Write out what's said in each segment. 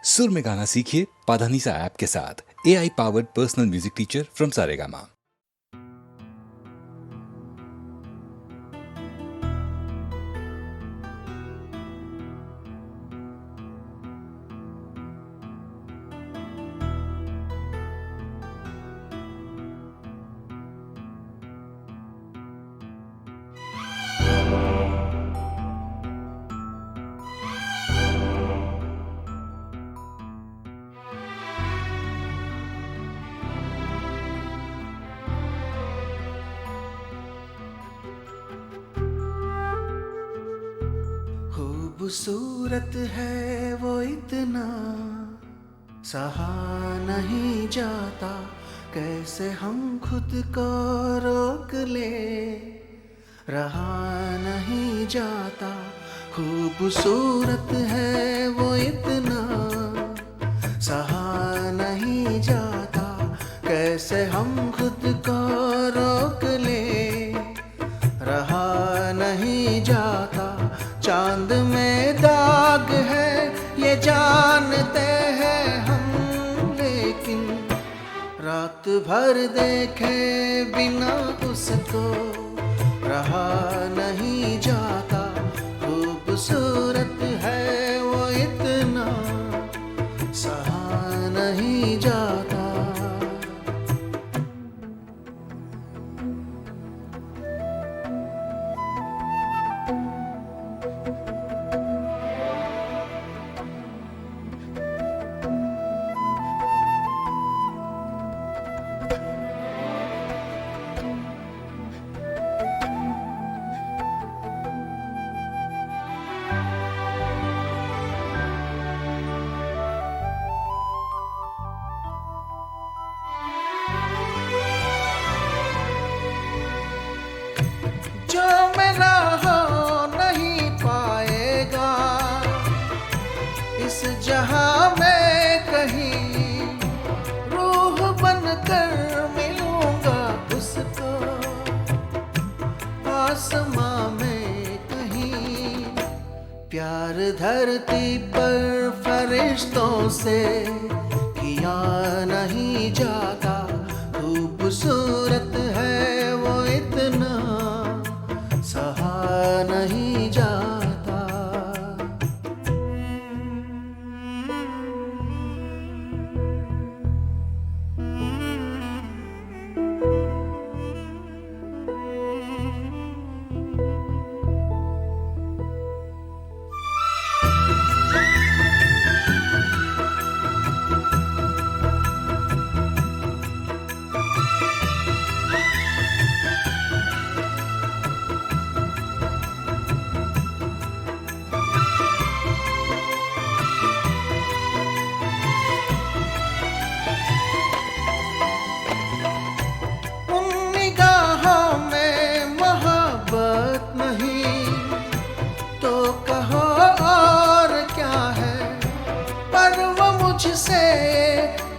सुर में गाना सीखिए पाधानीसा ऐप के साथ। AI powered personal music teacher from Saregama. खूबसूरत है वो इतना, सहा नहीं जाता, कैसे हम खुद को रोक ले, रहा नहीं जाता। खूबसूरत है वो इतना, सहा नहीं जाता, कैसे हम खुद को रोक ले, रहा नहीं जाता। चांद में दाग है ये जानते हैं हम, लेकिन रात भर देखे बिना उसको रहा नहीं जाता। खूबसूरत है वो इतना, सहा नहीं जाता। जो मेरा हो नहीं पाएगा इस जहां में कहीं, रूह बनकर मिलूंगा उसको आसमां में कहीं। प्यार धरती पर फरिश्तों से किया नहीं जाता। खूबसूरत है वो इतना, सहा नहीं जाता। मुझसे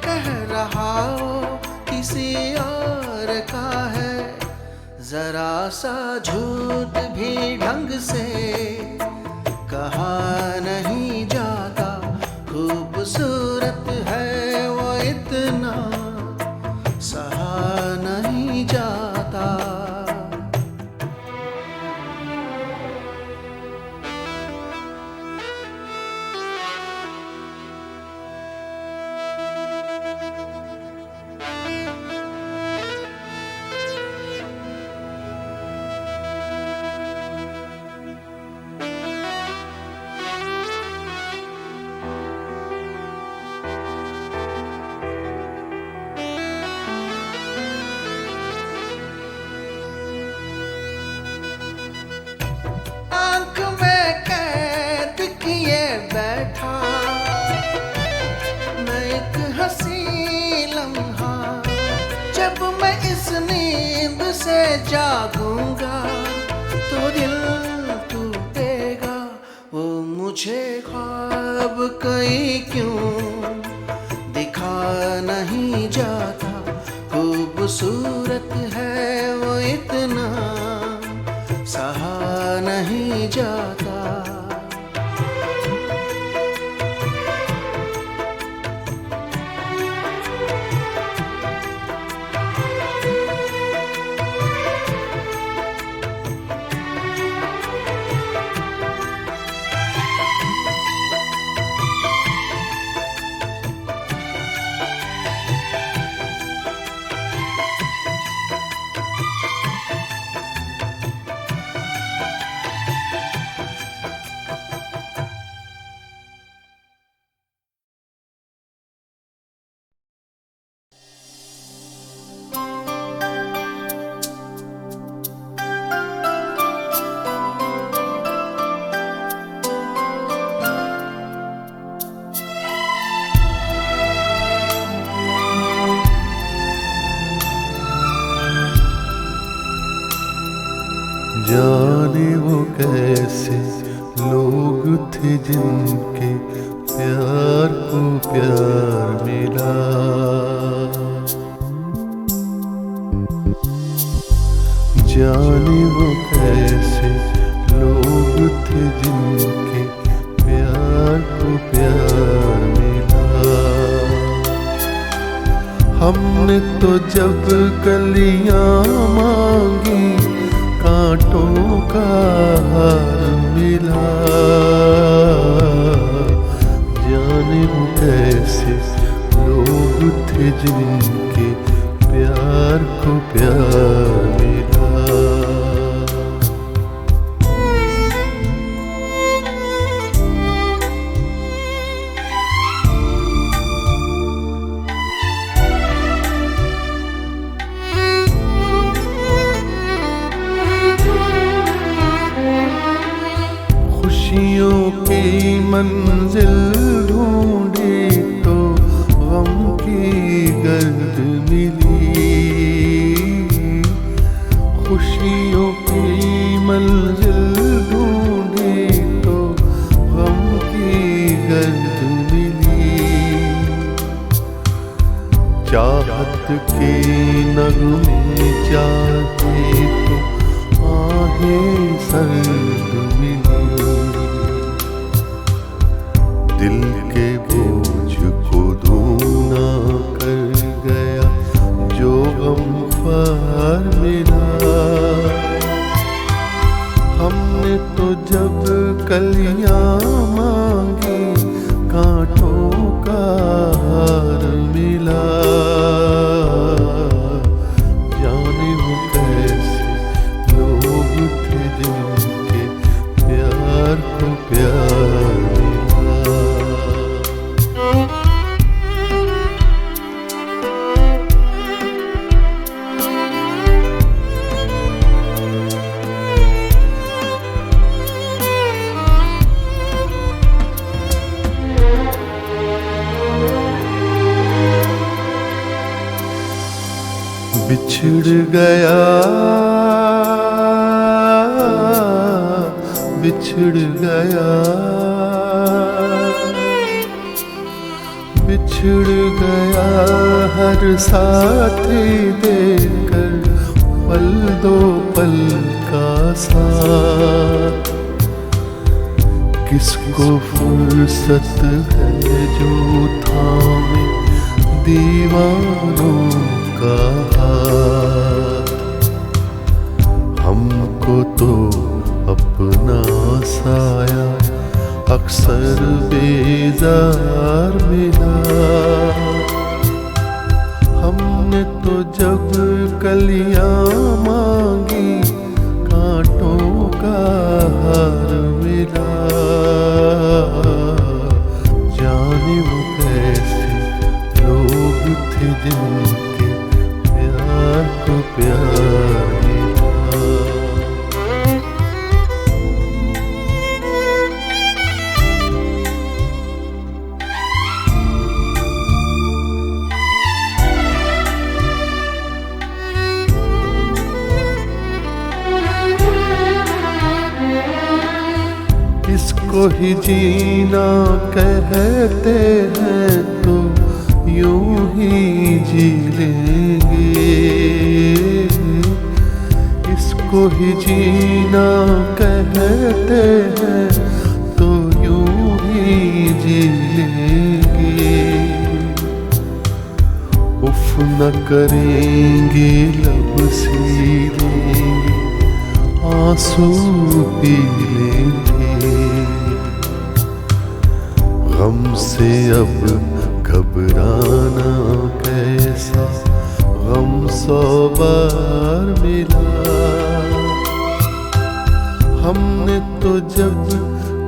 कह रहा हो किसी और का है, जरा सा झूठ भी ढंग से कहा नहीं जाता। खूबसूरत है वो इतना, सहा नहीं जाता। आंख में कैद किए बैठा मैं एक हंसी लम्हा, जब मैं इस नींद से जागूंगा तो दिल टूटेगा। वो मुझे ख्वाब कई क्यों दिखा नहीं जाता। खूबसूरत है वो इतना, सहा नहीं जाता। जाने वो कैसे लोग थे जिनके प्यार को प्यार मिला। जाने वो कैसे लोग थे जिनके प्यार को प्यार मिला। हमने तो जब कलियां मांगी कांटों का हार मिला। जाने वो कैसे लोग थे जिनके प्यार को प्यार मिला। खुशियों की मंजिल ढूंढी तो गम की गर्द मिली। खुशियों की मंजिल ढूंढी तो गम की गर्द मिली। चाहत के नगमे चाहे तो आहें सर्द मिली। दिल के बोझ को धूना कर गया जो गमख्वार मिला। हमने तो जब कलियां मांगी कांटों का हार मिला। जाने वो कैसे लोग थे जिनके प्यार को प्यार मिला। बिछड़ गया बिछड़ गया बिछड़ गया हर साथी देकर पल दो पल का साथ। किसको फुर्सत है जो थामे दीवानों का हाथ। हमको तो अपना साया अक्सर बेजार मिला। हमने तो जब कलियां मांगी कांटों का हार मिला। जाने वो कैसे लोग थे जिनके प्यार को प्यार मिला। इसको ही जीना कहते हैं तो यूं ही जी लेंगे। इसको ही जीना कहते हैं तो यूं ही जी लेंगे। उफ न करेंगे लब सी लेंगे आंसू पी लेंगे। गम से अब घबराना कैसा गम 100 बार मिला। हमने तो जब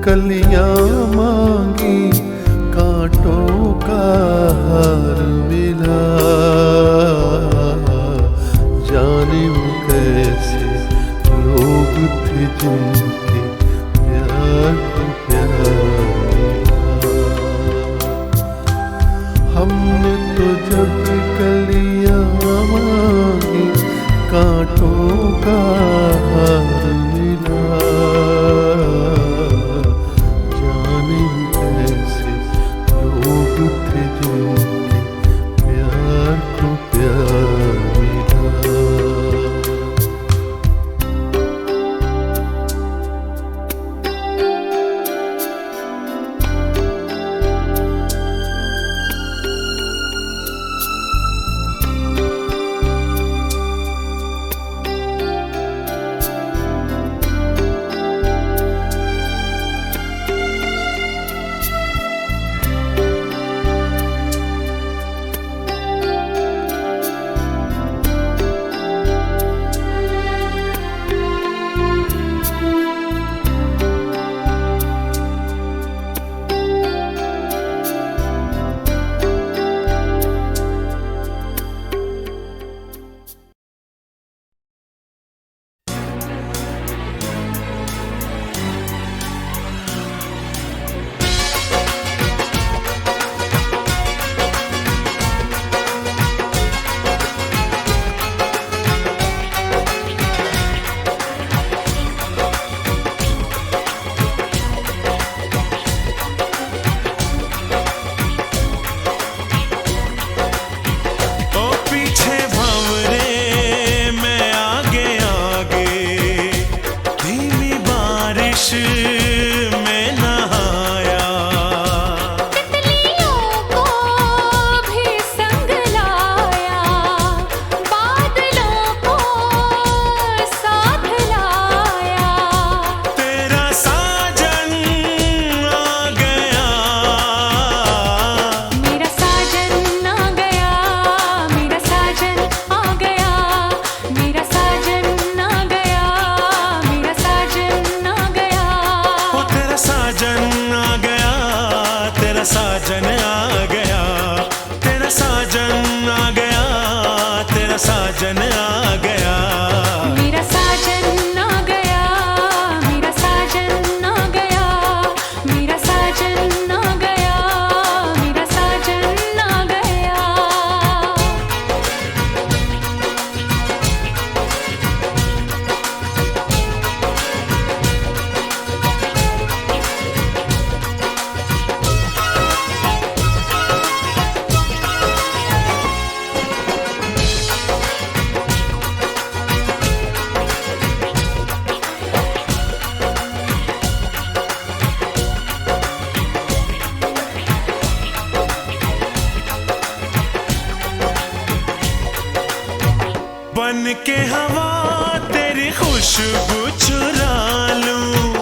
कलियां मांगी कांटों का हार मिला। जाने वो कैसे लोग थे जिनके प्यार को प्यार मिला। हमने तो जब कलियां मांगी कांटों का हार मिला। थे जिनके प्यार को प्यार मिला। साजन आ गया, तेरा साजन आ गया, तेरा साजन आ गया। मेरा साजन आ गया, मेरा साजन आ गया, मेरा साजन आ गया, मेरा साजन आ गया। बन के हवा तेरी खुशबू चुरा लूं,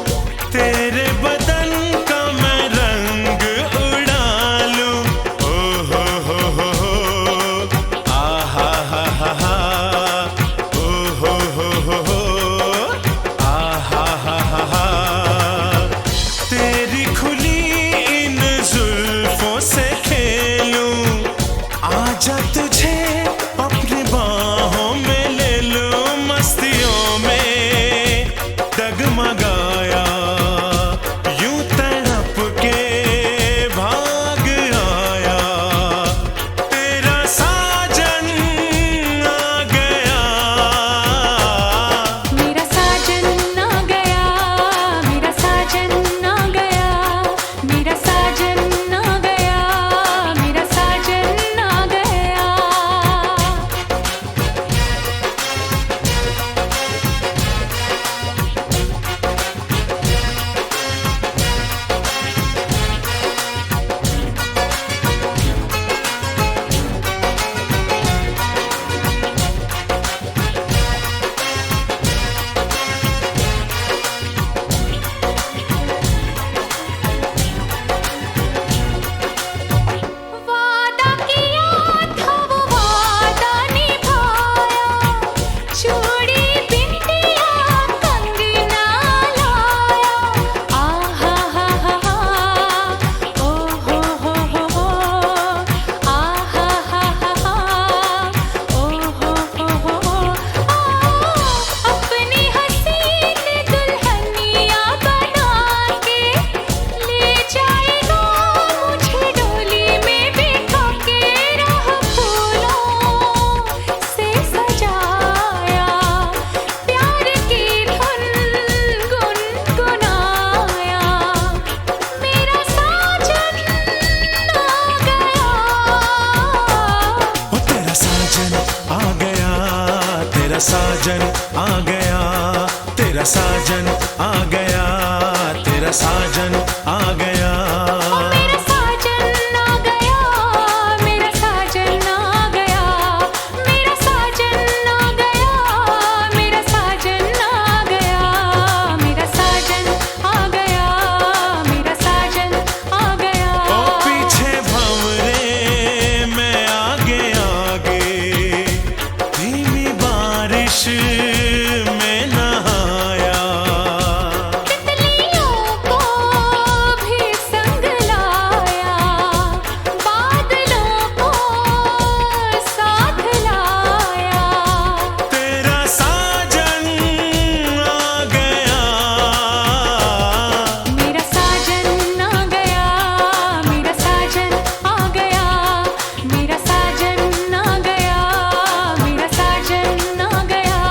तेरे बदन का मैं रंग उड़ा लूं। ओ हो आ हा ओ हो आ हा तेरी खुली इन जुल्फों से खेलूं, आजा तुझे अपनी बाहों में ले लूं, मस्तियों में तेरा साजन आ गया, तेरा साजन आ गया, तेरा साजन आ गया। मेरा साजन आ गया, मेरा साजन आ गया, मेरा साजन आ गया, मेरा साजन आ गया, मेरा साजन आ गया, मेरा साजन आ गया। ओ पीछे भंवरे मैं आगे आगे, धीमी बारिश में नहाया। तितलियों को भी संग लाया, बादलों को साथ लाया। तेरा साजन आ गया, मेरा साजन आ गया, मेरा साजन आ गया, मेरा साजन आ गया, मेरा साजन आ गया।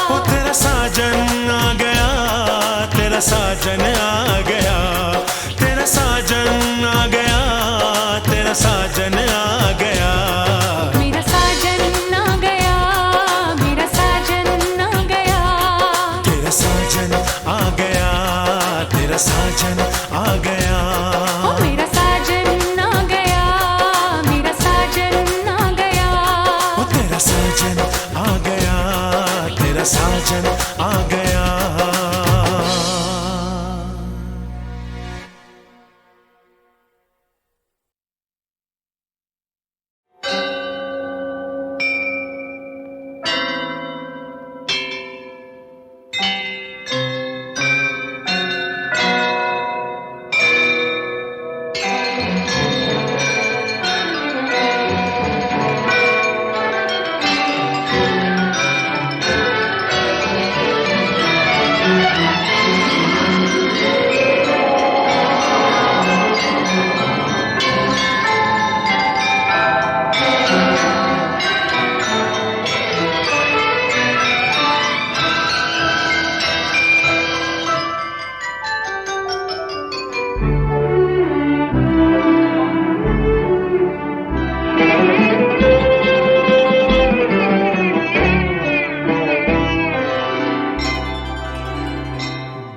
ओ तेरा साजन आ गया, तेरा साजन आ गया, तेरा साजन आ गया, तेरा साजन आ गया। मेरा साजन आ गया, मेरा साजन आ गया। तेरा साजन आ गया, तेरा साजन आ गया। ओ मेरा साजन आ गया, मेरा साजन आ गया। ओ तेरा साजन आ गया, तेरा साजन आ गया।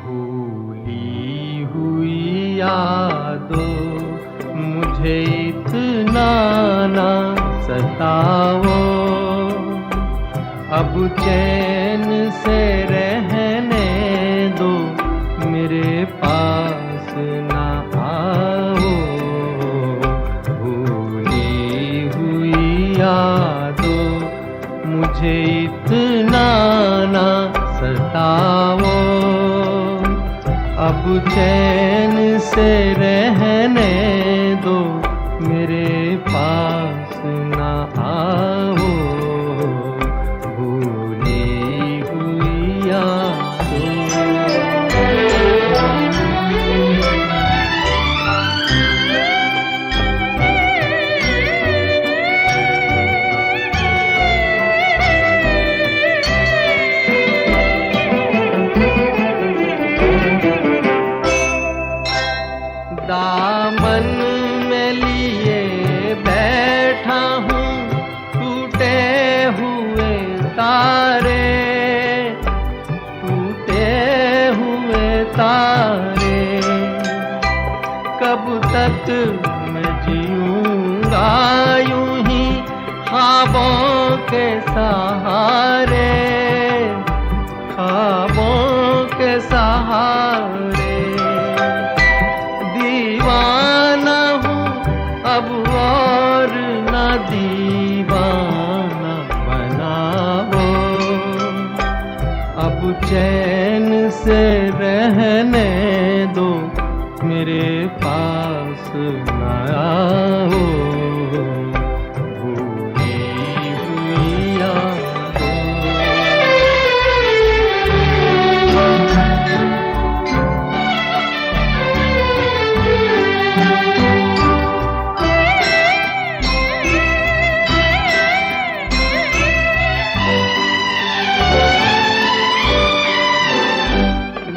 भूली हुई यादों मुझे इतना ना सताओ, अब चैन से रहने दो, मेरे पास ना आओ। भूली हुई यादों मुझे इतना ना सताओ, अब चैन से रहने दो, मेरे पास ना आओ। भूली हुई यादों। दामन में लिए बैठा हूँ टूटे हुए तारे, टूटे हुए तारे। कब तक मैं जीऊँगा यूं ही ख्वाबों के सहारे, ख्वाबों के सहारे। दीवाना हूँ अब और न दीवाना बनाओ, अब चैन से रहने दो, मेरे पास न आओ। भूली हुई यादों।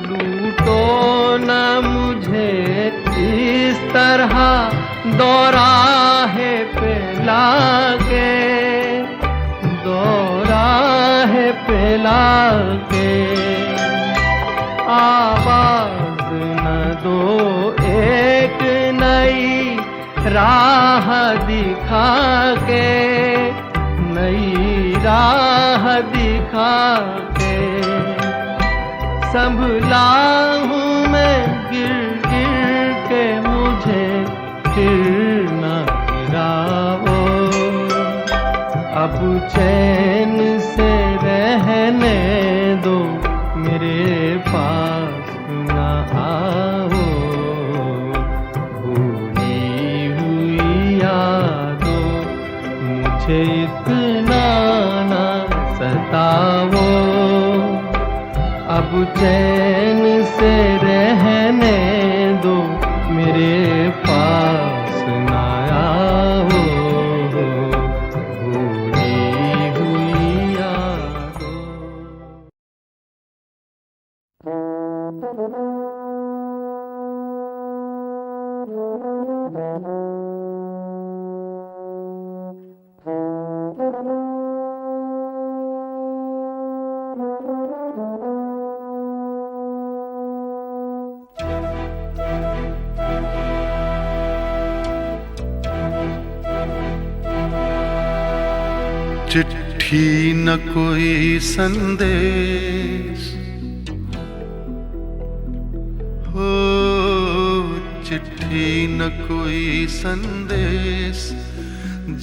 लूटो न मुझे इस तरह पे लाके आवाज न दो एक नई राह दिखा के, नई राह दिखा के। संभला हूँ मैं गिर गिर के, मुझे फिर न गिराओ। अब चैन से रहने दो, मेरे पास न आओ। भूली हुई यादों मुझे इतना न सताओ। अब चैन से रहने दो, मेरे पास न आओ। चिट्ठी न कोई संदेश हो, चिट्ठी न कोई संदेश।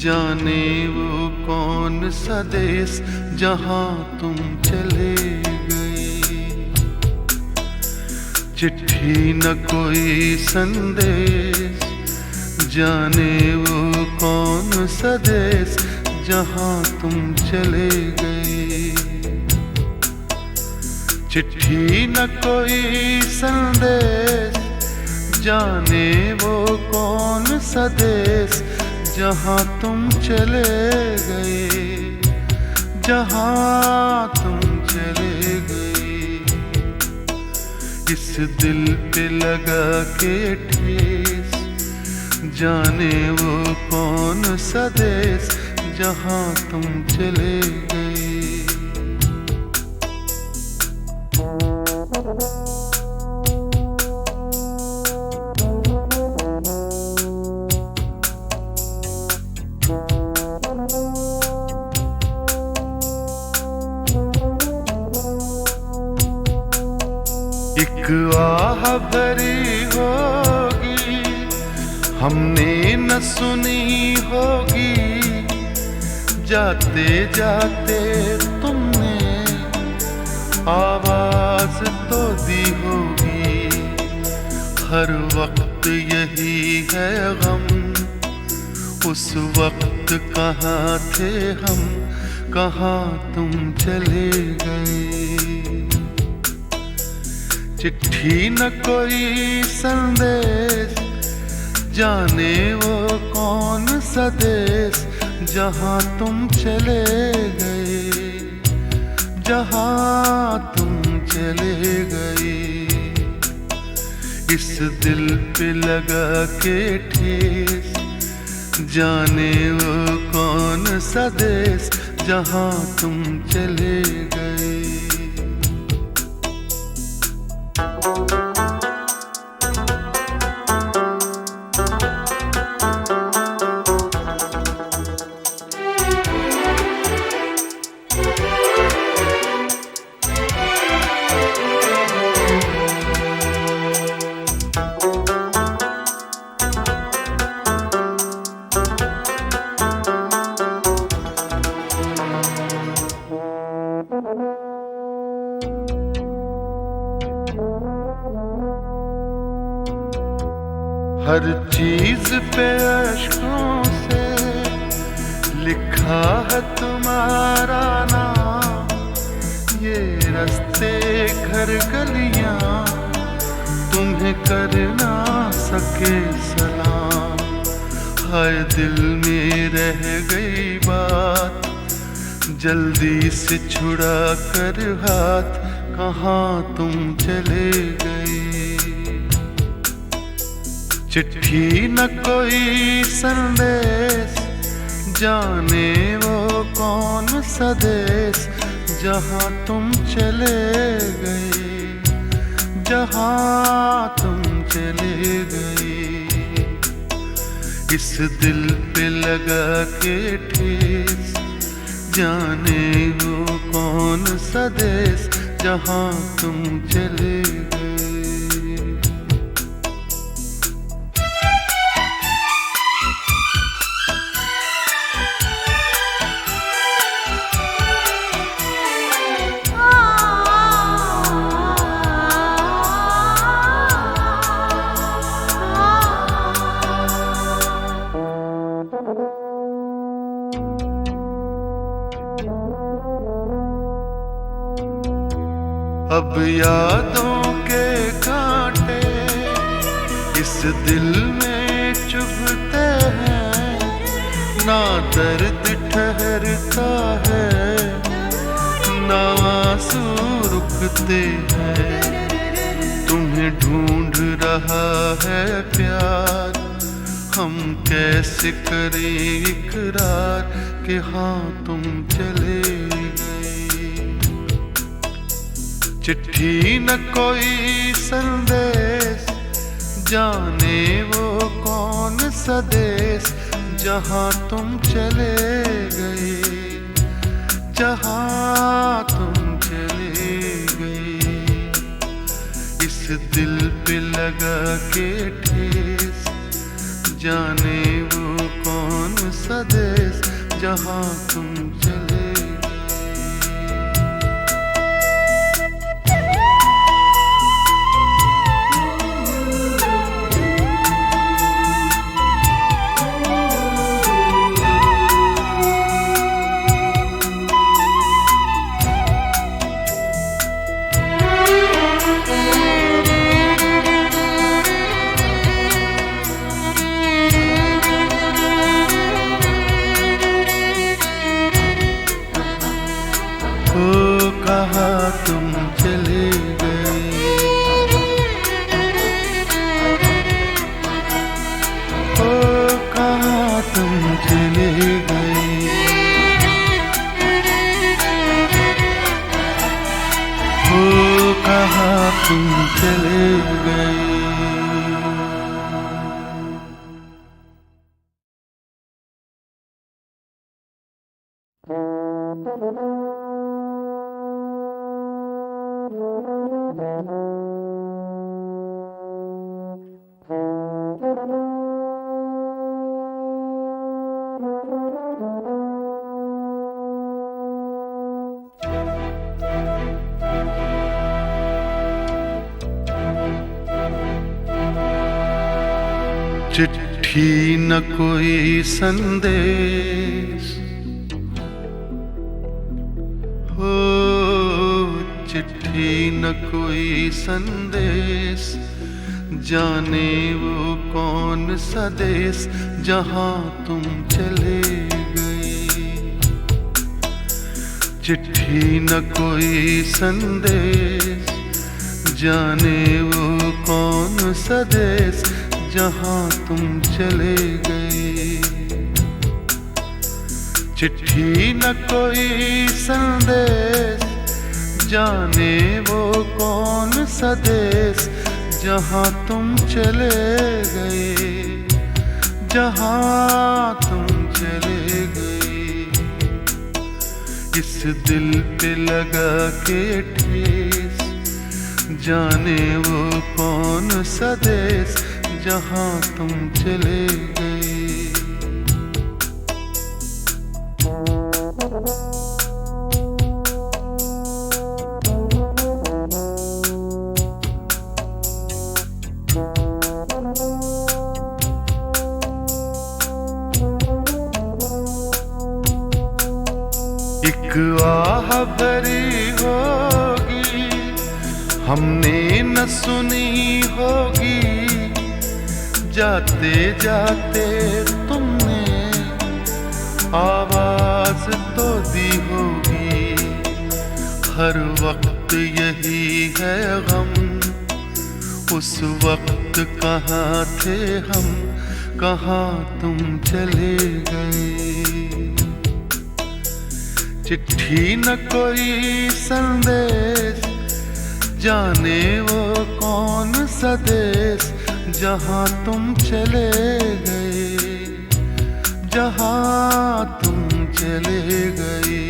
जाने वो कौन सा देश जहाँ तुम चले गए। चिट्ठी न कोई संदेश, जाने वो कौन सा देश जहाँ तुम चले गए। चिट्ठी न कोई संदेश, जाने वो कौन सा देश जहाँ तुम चले गए, जहाँ तुम चले गए। इस दिल पे लगा के ठेस, जाने वो कौन सा देश जहाँ तुम चले गए। एक आह भरी होगी, हमने न सुनी होगी। जाते जाते तुमने आवाज तो दी होगी। हर वक्त यही है गम, उस वक्त कहाँ थे हम, कहाँ तुम चले गए। चिट्ठी न कोई संदेश, जाने वो कौन सा देश जहाँ तुम चले गए, जहाँ तुम चले गए। इस दिल पे लगा के ठेस, जाने वो कौन सा देश जहाँ तुम चले गए। हर चीज पे अश्कों से लिखा है तुम्हारा नाम। ये रास्ते घर गलियां तुम्हें कर ना सके सलाम। हाय दिल में रह गई बात, जल्दी से छुड़ा कर हाथ, कहाँ तुम चले गए। चिट्ठी न कोई संदेश, जाने वो कौन सा देश जहाँ तुम चले गए, जहाँ तुम चले गए। इस दिल पे लगा के ठेस, जाने वो कौन सा देश जहाँ तुम चले गए। अब यादों के कांटे इस दिल में चुभते हैं, ना दर्द ठहरता है, ना आंसू रुकते हैं। तुम्हें ढूंढ रहा है प्यार, हम कैसे करें इकरार कि हाँ तुम चले गए। चिट्ठी न कोई संदेश, जाने वो कौन सा देश जहाँ तुम चले गए, जहाँ तुम चले गए। इस दिल पे लगा के ठेस, जाने वो कौन सा देश जहाँ तुम चले गए। ओ कहाँ तुम चले गए, ओ कहाँ तुम चले गए। ओ कहाँ तुम चले गए। चिट्ठी न कोई संदेश, हो चिट्ठी न कोई संदेश, जाने वो कौन सा देश जहाँ तुम चले गए। चिट्ठी न कोई संदेश, जाने वो कौन सा देश जहाँ तुम चले गए। चिट्ठी न कोई संदेश, जाने वो कौन सा देश जहाँ तुम चले गए, जहाँ तुम चले गए। इस दिल पे लगा के ठेस, जाने वो कौन सा देश जहाँ तुम चले गए। एक आह भरी होगी, हमने न सुनी होगी, जाते जाते तुमने आवाज तो दी होगी। हर वक्त यही है गम, उस वक्त कहाँ थे हम, कहाँ तुम चले गए। चिट्ठी न कोई संदेश, जाने वो कौन सा देश जहाँ तुम चले गए, जहाँ तुम चले गए।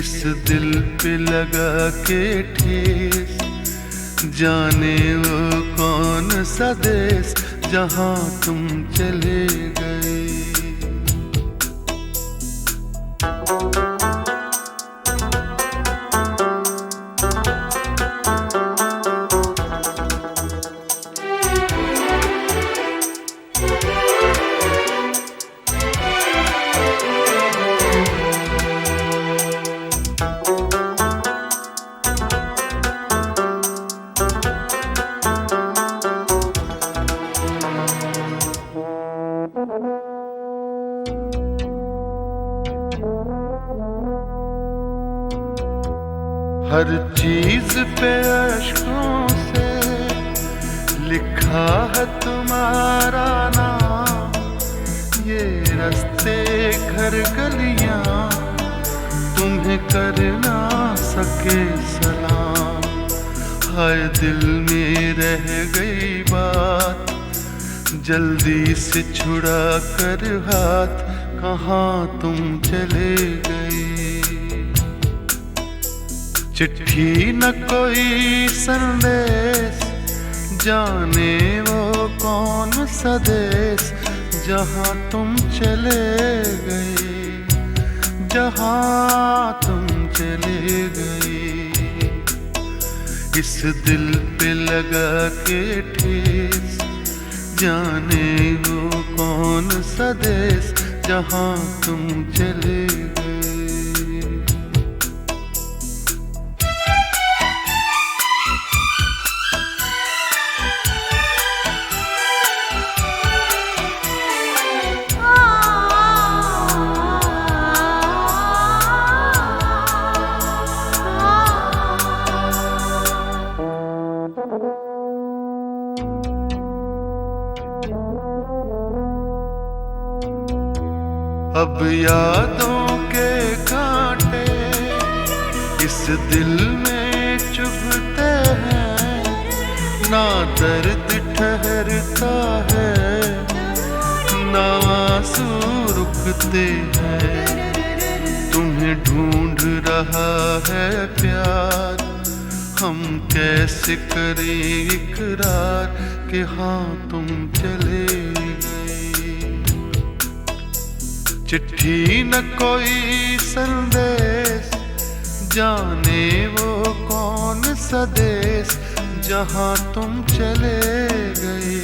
इस दिल पे लगा के ठेस, जाने वो कौन सा देश जहाँ तुम चले गए। हर चीज पे अश्कों से लिखा है तुम्हारा नाम, ये रास्ते घर गलियां तुम्हें कर ना सके सलाम। हाय दिल में रह गई बात, जल्दी से छुड़ा कर हाथ, कहाँ तुम चले गए। चिट्ठी न कोई संदेश, जाने वो कौन सा देश जहाँ तुम चले गए, जहाँ तुम चले गए। इस दिल पे लगा के ठेस, जाने वो कौन सा देश जहाँ तुम चले गए। अब यादों के कांटे इस दिल में चुभते हैं, ना दर्द ठहरता है, ना आंसू रुकते हैं। तुम्हें ढूंढ रहा है प्यार, हम कैसे करें इकरार कि हाँ तुम चले गए। चिट्ठी न कोई संदेश, जाने वो कौन सा देश जहाँ तुम चले गए,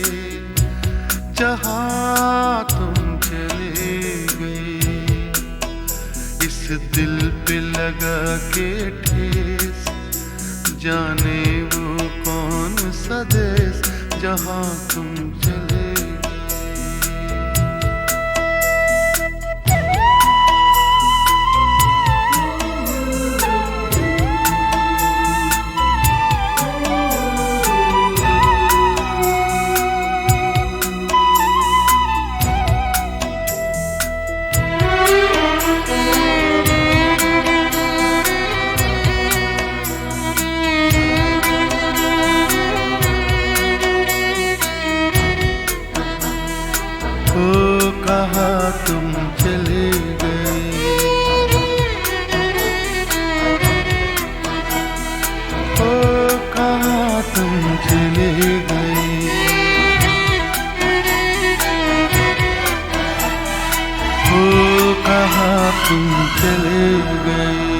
जहाँ तुम चले गए। इस दिल पे लगा के ठेस, जाने वो कौन सा देश जहाँ तुम चले गए। कहाँ तुम चले गए, ओ कहाँ तुम चले गए। ओ कहाँ तुम चले गए।